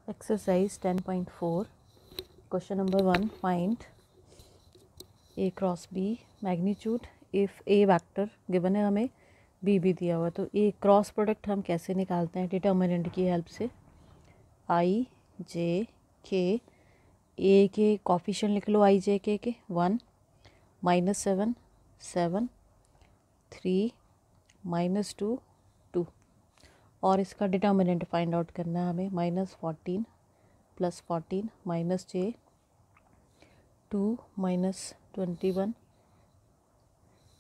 Exercise 10.4 question number 1 find a cross b magnitude if a vector given है हमें b भी दिया हुआ तो a क्रॉस प्रोडक्ट हम कैसे निकालते हैं डिटर्मिनेंट की हेल्प से i j k a के कॉफिशिएंट लिख लो i j k के 1 -7 7 3 -2 2 और इसका डिटर्मिनेंट फाइंड आउट करना है हमें -14 + 14 -j 2 -21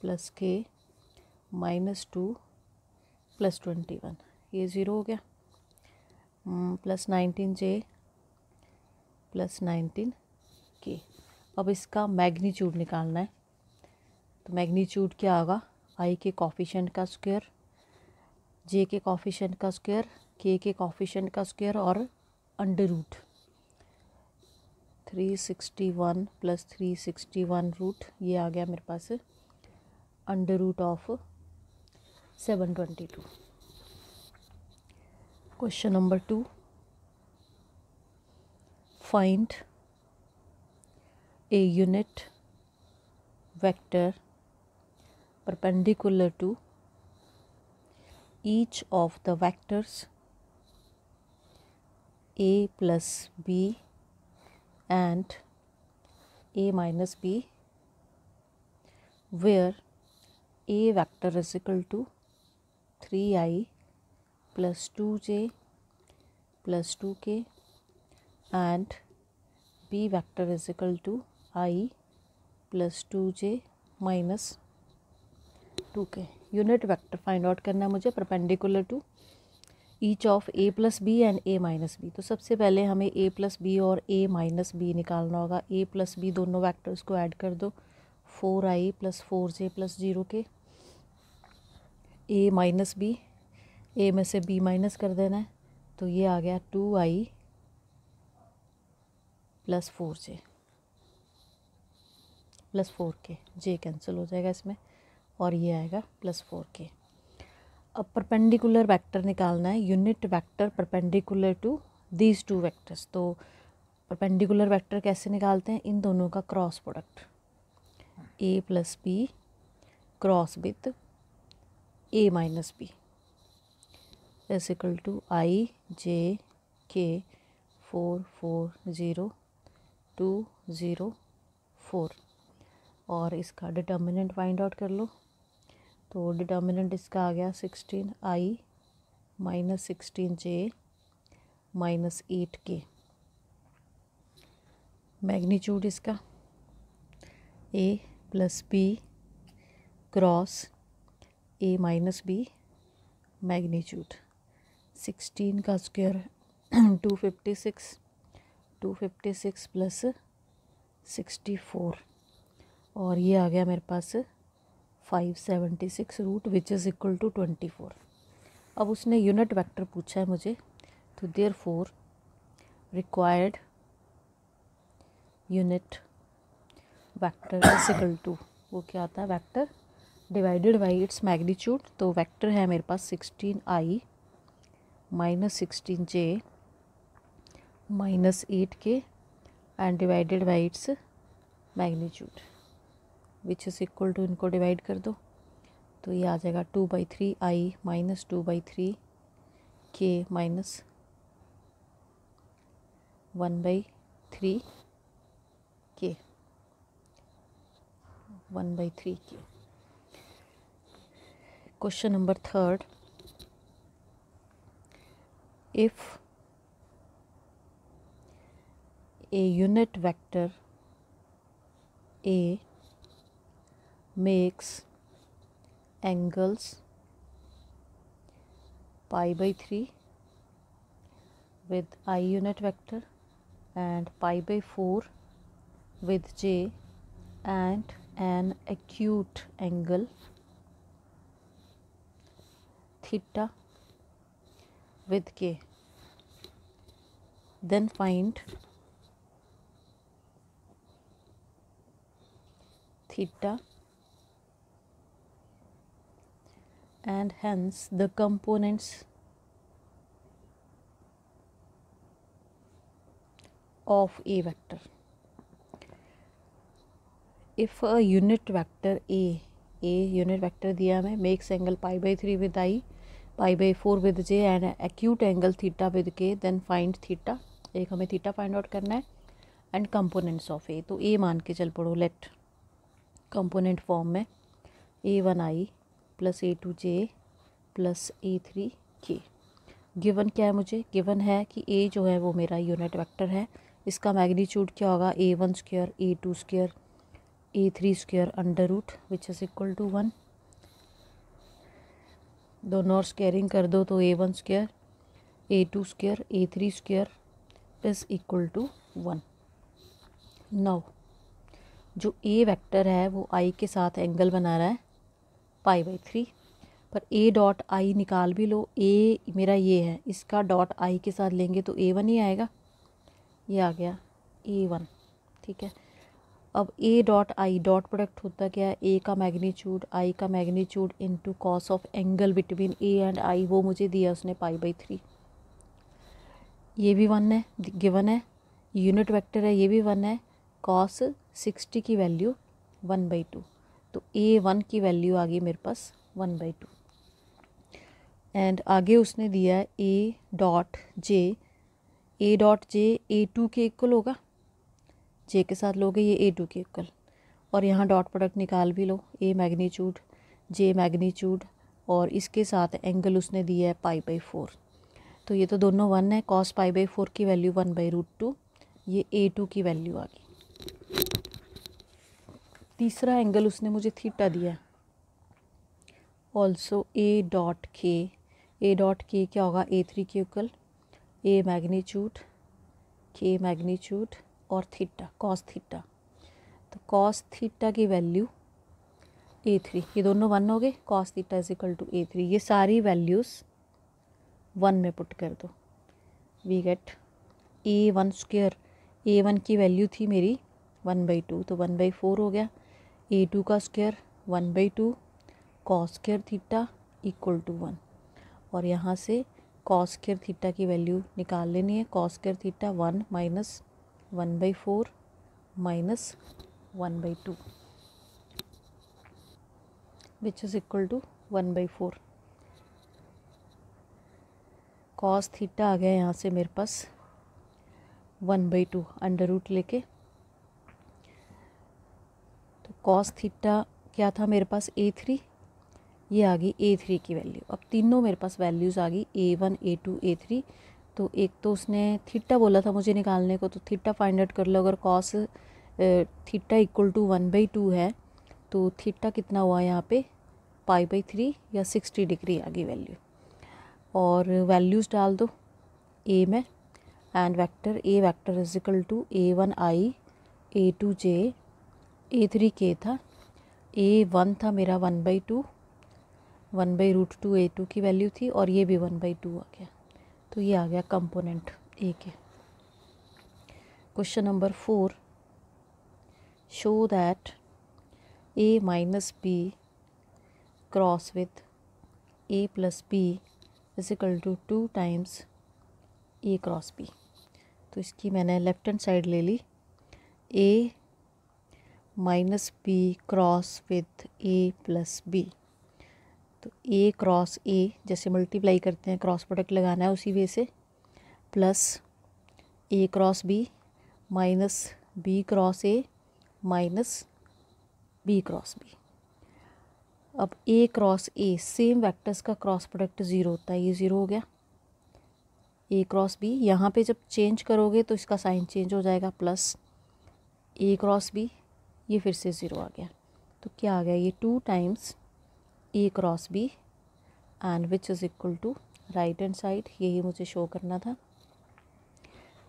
+ k -2 + 21 ये 0 हो गया + 19j + 19k। अब इसका मैग्नीट्यूड निकालना है तो मैग्नीट्यूड क्या होगा i के कॉफिशिएंट का स्क्वायर j के कॉफिशिएंट का स्क्वायर k के कॉफिशिएंट का स्क्वायर और अंडर रूट 361 + 361 रूट ये आ गया मेरे पास √of 722। Question number 2 find a unit vector perpendicular to each of the vectors a plus b and a minus b where a vector is equal to 3i plus 2j plus 2k and b vector is equal to i plus 2j minus 2k। Unit vector find out करना है मुझे perpendicular to each of a plus B and a minus B. तो सबसे पहले हमें a plus B और a minus B निकालना होगा। a प्लस बी दोनों वेक्टर्स को ऐड कर दो 4i + 4j + 0k। a minus B a में से b माइनस कर देना है तो ये आ गया 2i + 4j + 4k। j cancel हो जाएगा इसमें और ये आएगा +4k। अब परपेंडिकुलर वेक्टर निकालना है unit vector perpendicular to these two vectors. तो परपेंडिकुलर वेक्टर कैसे निकालते हैं इन दोनों का cross product a + b cross with a minus b is equal to i j k 4 4 0 2 0 4 और इसका डिटर्मिनेंट फाइंड आउट कर लो। तो डिटर्मिनेंट इसका आ गया 16i - 16j - 8k। मैग्नीट्यूड इसका a + b cross a minus b magnitude 16 का स्क्वायर 256 256 + 64 और ये आ गया मेरे पास 576 root which is equal to 24। अब उसने यूनिट वेक्टर पूछा है मुझे तो therefore required unit vector is equal to वो क्या आता है vector divided by its magnitude. तो वेक्टर है मेरे पास 16i - 16j - 8k and divided by its magnitude which is equal to इनको डिवाइड कर दो तो ये आ जाएगा 2/3i - 2/3k - 1/3k 1/3k। Question number 3 if a unit vector a makes angles π/3 with I unit vector and π/4 with j and an acute angle theta with k, then find theta and hence the components of a vector. If a unit vector a unit vector दिया हमें, makes angle π/3 with I, π/4 with J and acute angle theta with K, then find theta. एक हमें theta find out करना है and components of ए। तो ए मान के चल पड़ो, लेट कंपोनेंट फॉर्म में a1i plus a2j plus a3k। Given क्या है मुझे? गिवन है कि a जो है वो मेरा यूनिट वेक्टर है, इसका मैग्नीट्यूड क्या होगा? a1 square a2 square a3 square under root which is equal to 1। दोनों और स्क्वेयरिंग कर दो तो a1 square a2 square a3 square is equal to 1। Now जो a वेक्टर है वो i के साथ एंगल बना रहा है π/3, पर a डॉट आई निकाल भी लो। a मेरा ये है, इसका डॉट i के साथ लेंगे तो a1 ही आएगा, ये आ गया a1। ठीक है, अब a dot I dot product होता क्या है? a का मैग्नीट्यूड i का magnitude into cos of angle between a and i, वो मुझे दिया उसने π/3। ये भी 1 है, गिवन है, यूनिट वेक्टर है, ये भी 1 है। कॉस 60 की वैल्यू 1/2, तो a1 की वैल्यू आ गई मेरे पास 1/2। एंड आगे उसने दिया है a डॉट जे a2 के इक्वल होगा, जे के साथ लोगे ये a2 के इक्वल, और यहाँ डॉट प्रोडक्ट निकाल भी लो, a मैग्नीट्यूड जे मैग्नीट्यूड और इसके साथ एंगल उसने दिया है π/4। तो ये तो दोनों 1 है, कॉस π/4 की वैल्यू 1/√2, ये a2 की वैल्यू आ गई। तीसरा एंगल उसने मुझे थीटा दिया है, ऑल्सो a डॉट के क्या होगा? a3 के equal, a magnitude k magnitude और थीटा कॉस थीटा, तो कॉस थीटा की वैल्यू a3, ये दोनों 1 हो गए, cos theta is equal to a3। ये सारी वैल्यूज़ 1 में पुट कर दो, we get a1 square, a1 की वैल्यू थी मेरी 1/2 तो 1/4 हो गया, a2 का square 1/2 cos square theta equal to 1, और यहाँ से कॉस स्क्वायर थीटा की वैल्यू निकाल लेनी है। Cos square theta 1 minus 1/4 minus 1/2 which is equal to 1/4। Cos theta आ गया यहाँ से मेरे पास 1/2 अंडर रूट लेके, तो कॉस थीटा क्या था मेरे पास? a3, ये आ गई a3 की वैल्यू। अब तीनों मेरे पास वैल्यूज़ आ गई a1 a2 a3। तो एक तो उसने थीटा बोला था मुझे निकालने को, तो थीटा फाइंड आउट कर लो। अगर कॉस थीटा इक्वल टू 1/2 है तो थीटा कितना हुआ यहाँ पे? π/3 या 60 डिग्री आ गई वैल्यू, और वैल्यूज़ डाल दो a में, and vector a vector is equal to a1i a2j a3k था, a1 था मेरा 1/2, 1/√2 a2 की वैल्यू थी, और ये भी 1/2 आ गया, तो ये आ गया कंपोनेंट ए के। Question number 4, show that a minus B cross with a plus B is equal to 2 times a cross b। तो इसकी मैंने लेफ्ट हैंड साइड ले ली, a minus B cross with a plus B. तो a cross a जैसे multiply करते हैं, cross product लगाना है उसी वे से, plus a cross b minus b cross a minus b cross b। अब a cross a same vectors का क्रॉस प्रोडक्ट 0 होता है, ये 0 हो गया। a क्रॉस b यहाँ पे जब चेंज करोगे तो इसका साइन चेंज हो जाएगा, प्लस a क्रॉस b, ये फिर से 0 आ गया। तो क्या आ गया? ये 2 times a cross b and which is equal to right hand side, यही मुझे शो करना था।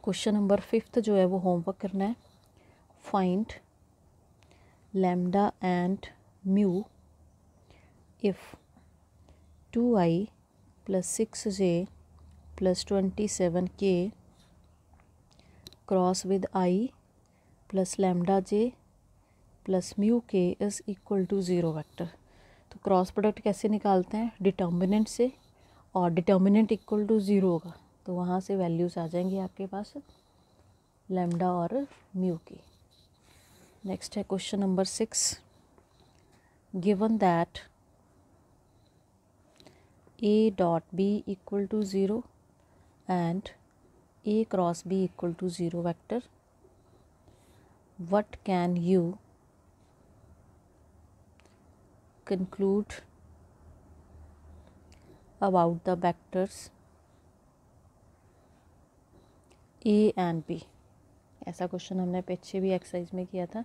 क्वेश्चन नंबर 5 जो है वो होमवर्क करना है। Find lambda and mu if 2i plus 6j plus 27k cross with i plus lambda j plus mu k is equal to 0 vector. तो क्रॉस प्रोडक्ट कैसे निकालते हैं? डिटर्मिनेंट से, और डिटर्मिनेंट इक्वल टू 0 होगा तो वहाँ से वैल्यूज़ आ जाएंगी आपके पास। लैम्डा और म्यू की। नेक्स्ट है question number 6, given that A dot B equal to 0 and A cross B equal to 0 vector, what can you conclude about the vectors A and B? ऐसा क्वेश्चन हमने पीछे भी एक्सरसाइज में किया था।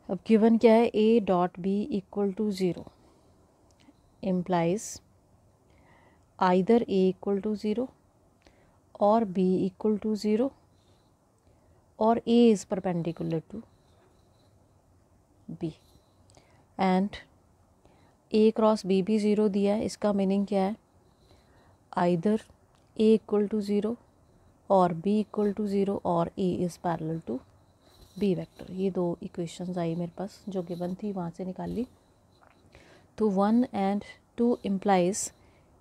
अब गिवन क्या है, A dot B equal to 0 implies either A equal to 0 or B equal to 0 or A is perpendicular to B and A cross B भी 0 दिया है। इसका मीनिंग क्या है, either A equal to 0 और B equal to 0 और A is parallel to B vector. ये दो इक्वेशंस आई मेरे पास जो गिवन थी, वहाँ से निकाल ली। तो 1 and 2 implies,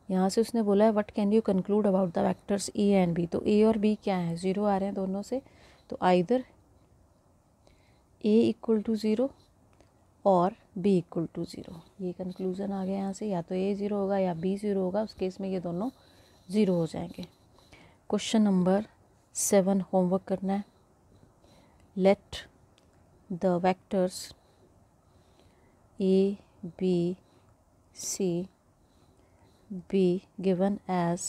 यहाँ से उसने बोला है what can you conclude about the vectors A and B. तो ए और बी क्या है, 0 आ रहे हैं दोनों से, तो आइदर ए इक्वल टू 0 और बी इक्वल टू 0। ये कंक्लूज़न आ गया यहाँ से, या तो ए 0 होगा या बी 0 होगा, उस केस में ये दोनों 0 हो जाएंगे। क्वेश्चन नंबर 7 होमवर्क करना है। Let the vectors A B C be given as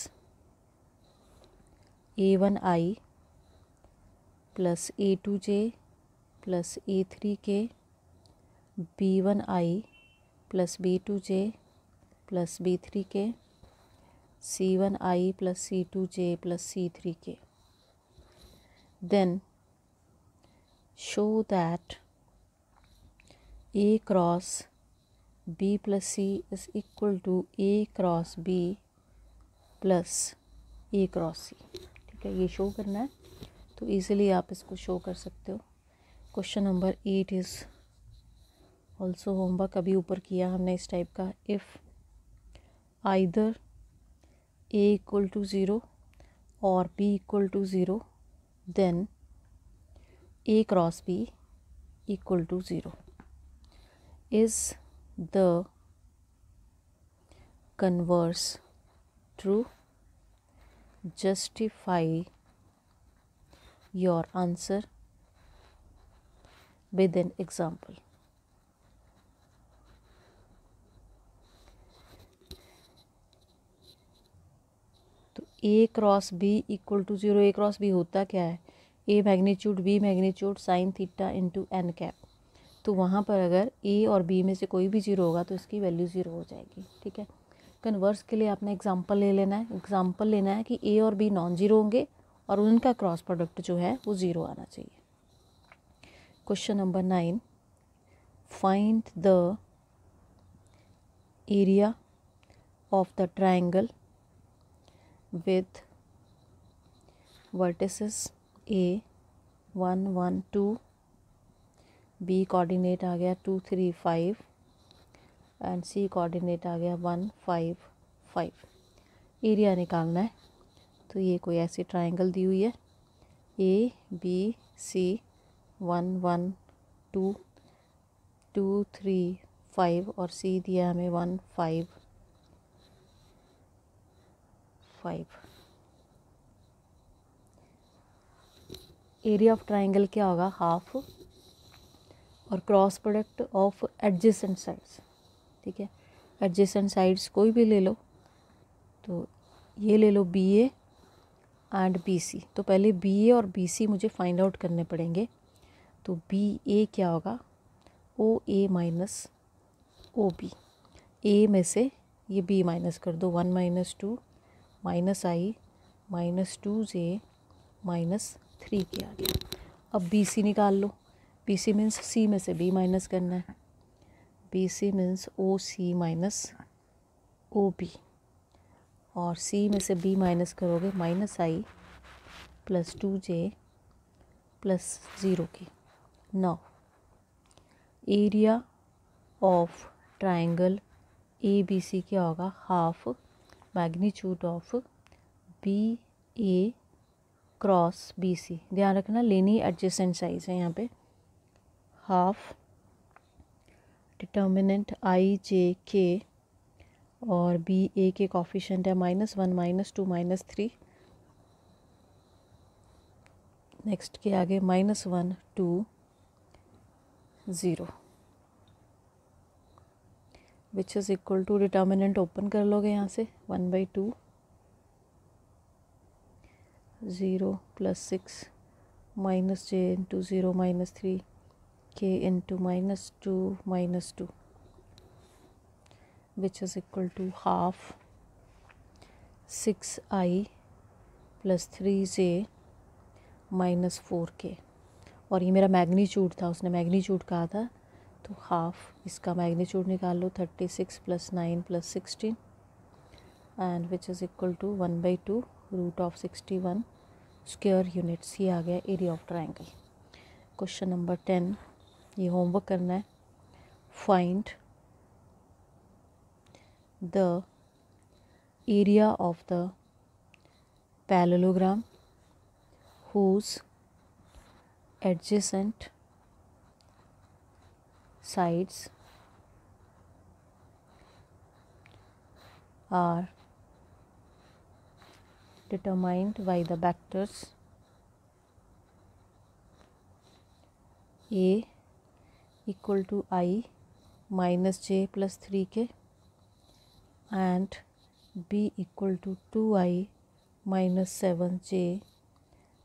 a1i plus a2j plus a3k, b1i plus b2j plus b3k, c1i plus c2j plus c3k. Then show that a cross B plus C is equal to A cross B plus A cross C। ठीक है, ये show करना है, तो easily आप इसको show कर सकते हो। Question number 8 is also homework, अभी ऊपर किया हमने इस टाइप का। If either A equal to 0 और B equal to 0 then A cross B equal to 0 is the converse true? Justify your answer with an example. तो A cross B equal to 0, A cross B होता क्या है, A magnitude B magnitude sine theta into N cap. तो वहाँ पर अगर A और B में से कोई भी 0 होगा तो इसकी वैल्यू 0 हो जाएगी। ठीक है, कन्वर्स के लिए आपने एग्जांपल ले लेना है। एग्जांपल लेना है कि A और B नॉन ज़ीरो होंगे और उनका क्रॉस प्रोडक्ट जो है वो 0 आना चाहिए। Question number 9, find the area of the triangle with vertices A 1 1 2, B coordinate आ गया 2 3 5 एंड C कोऑर्डिनेट आ गया 1 5 5। एरिया निकालना है। तो ये कोई ऐसी ट्राइंगल दी हुई है, A B C 1 1 2 2 3 5 और C दिया हमें 1 5 5। एरिया ऑफ ट्राइंगल क्या होगा, हाफ, और cross product of adjacent sides. ठीक है, एडजेसेंट साइड्स कोई भी ले लो, तो ये ले लो B A and B C. तो पहले बी ए और बी सी मुझे फाइंड आउट करने पड़ेंगे। तो बी ए क्या होगा, ओ ए माइनस ओ बी। ए में से ये बी माइनस कर दो, 1 माइनस 2 माइनस आई माइनस 2j माइनस 3k आ गया। अब बी सी निकाल लो। बी सी मीन्स सी में से बी माइनस करना है, B C means O C minus O B, और सी में से बी माइनस करोगे minus I plus 2j plus 0k। Now area of triangle A B C क्या होगा, half magnitude of B A cross B C, ध्यान रखना लेनी adjacent size है यहाँ पे, हाफ डिटर्मिनेंट आई जे के और बी ए के कॉफिशेंट है -1 -2 -3, नेक्स्ट के आगे -1 2 0 which is equal to, determinant open कर लोगे यहाँ से 1/2 0 + 6 -j into 0 -3 k into -2 -2 which is equal to half 6i + 3j -4k। और ये मेरा मैग्नीट्यूड था, उसने मैग्नीट्यूड कहा था, तो हाफ इसका मैग्नीट्यूड निकाल लो, 36 + 9 + 16 and which is equal to 1/2 √61 square units. ये आ गया area of triangle. Question number 10, ये होमवर्क करना है। Find the area of the parallelogram whose adjacent sides are determined by the vectors a equal to I minus j plus 3k and b equal to 2I minus 7j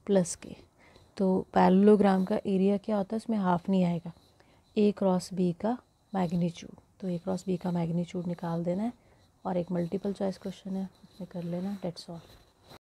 plus के। तो parallelogram का area क्या होता है, इसमें half नहीं आएगा, ए cross B का मैग्नीट्यूड, तो ए क्रॉस बी का मैग्नीट्यूड निकाल देना है और एक मल्टीपल चॉइस क्वेश्चन है उसमें कर लेना, डेट्स ऑल।